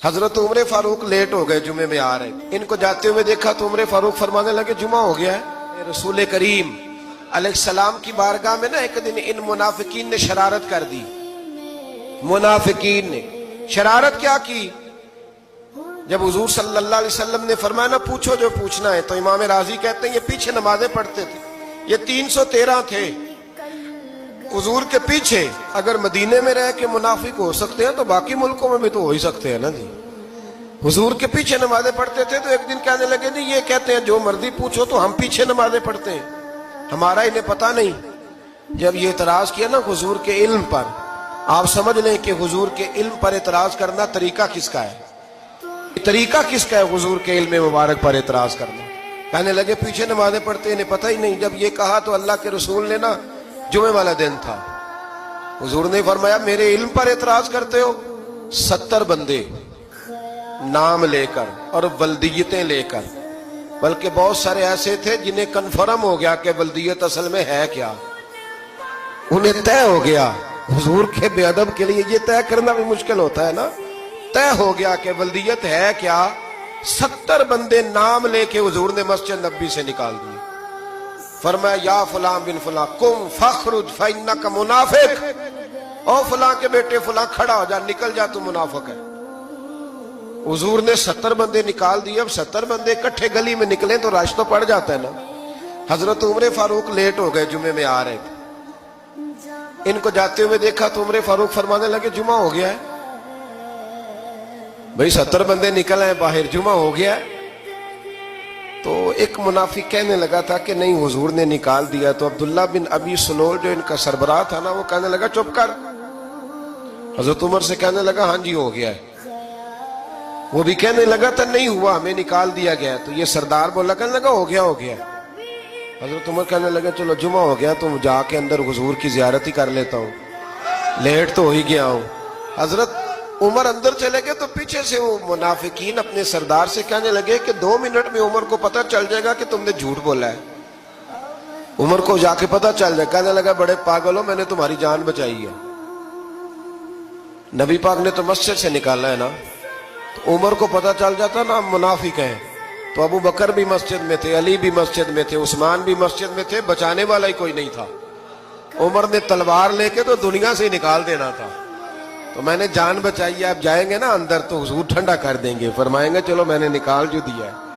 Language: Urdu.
حضرت عمر فاروق لیٹ ہو گئے، جمعے میں آ رہے، ان کو جاتے ہوئے دیکھا تو عمر فاروق فرمانے لگے جمعہ ہو گیا ہے۔ رسول کریم علیہ السلام کی بارگاہ میں نا ایک دن ان منافقین نے شرارت کر دی۔ منافقین نے شرارت کیا کی؟ جب حضور صلی اللہ علیہ وسلم نے فرمایا نا پوچھو جو پوچھنا ہے، تو امام راضی کہتے ہیں یہ پیچھے نمازیں پڑھتے تھے، یہ 313 تھے حضور کے پیچھے۔ اگر مدینے میں رہ کے منافق ہو سکتے ہیں تو باقی ملکوں میں بھی تو ہو ہی سکتے ہیں نا جی۔ حضور کے پیچھے نمازیں پڑھتے تھے تو ایک دن کہنے لگے نہیں یہ کہتے ہیں جو مرضی پوچھو تو ہم پیچھے نمازیں پڑھتے ہیں، ہمارا انہیں پتہ نہیں۔ جب یہ اعتراض کیا نا حضور کے علم پر، آپ سمجھ لیں کہ حضور کے علم پر اعتراض کرنا طریقہ کس کا ہے؟ طریقہ کس کا ہے حضور کے علم مبارک پر اعتراض کرنا؟ کہنے لگے پیچھے نمازیں پڑھتے انہیں پتہ ہی نہیں۔ جب یہ کہا تو اللہ کے رسول نے نا، جمعے والا دن تھا، حضور نے فرمایا میرے علم پر اعتراض کرتے ہو؟ 70 بندے نام لے کر اور ولدیتیں لے کر، بلکہ بہت سارے ایسے تھے جنہیں کنفرم ہو گیا کہ ولدیت اصل میں ہے کیا، انہیں طے ہو گیا۔ حضور کے بے ادب کے لیے یہ طے کرنا بھی مشکل ہوتا ہے نا، طے ہو گیا کہ ولدیت ہے کیا۔ 70 بندے نام لے کے حضور نے مسجد نبوی سے نکال دیے۔ فرمایا یا فلاں بن فلاں قم فاخرج فانک منافق، او فلاں کے بیٹے فلاں کھڑا ہو جا، نکل جا، تو منافق ہے۔ حضور نے 70 بندے نکال دیے۔ اب 70 بندے اکٹھے گلی میں نکلیں تو رش تو پڑ جاتا ہے نا۔ حضرت عمر فاروق لیٹ ہو گئے، جمعے میں آ رہے تھے، ان کو جاتے ہوئے دیکھا تو عمر فاروق فرمانے لگے جمعہ ہو گیا ہے۔ بھئی 70 بندے نکل آئے باہر، جمعہ ہو گیا ہے۔ تو ایک منافق کہنے لگا تھا کہ نہیں حضور نے نکال دیا، تو عبداللہ بن ابی سلول جو ان کا سربراہ تھا نا، وہ کہنے لگا چپ کر۔ حضرت عمر سے کہنے لگا ہاں جی ہو گیا ہے۔ وہ بھی کہنے لگا تھا نہیں ہوا، ہمیں نکال دیا گیا۔ تو یہ سردار بولا، کہنے لگا ہو گیا ہو گیا۔ حضرت عمر کہنے لگا چلو جمعہ ہو گیا تو جا کے اندر حضور کی زیارت ہی کر لیتا ہوں، لیٹ تو ہو ہی گیا ہوں۔ حضرت عمر اندر چلے گئے تو پیچھے سے وہ منافقین اپنے سردار سے کہنے لگے کہ 2 منٹ میں عمر کو پتہ چل جائے گا کہ تم نے جھوٹ بولا ہے، عمر کو جا کے پتہ چل جائے۔ کہنے لگا بڑے پاگل ہو، میں نے تمہاری جان بچائی ہے، نبی پاک نے تو مسجد سے نکالا ہے نا۔ تو عمر کو پتہ چل جاتا نا منافق ہیں، تو ابو بکر بھی مسجد میں تھے، علی بھی مسجد میں تھے، عثمان بھی مسجد میں تھے، بچانے والا ہی کوئی نہیں تھا۔ عمر نے تلوار لے کے تو دنیا سے نکال دینا تھا، تو میں نے جان بچائی ہے۔ اب جائیں گے نا اندر تو حضور ٹھنڈا کر دیں گے، فرمائیں گے چلو میں نے نکال جو دیا ہے۔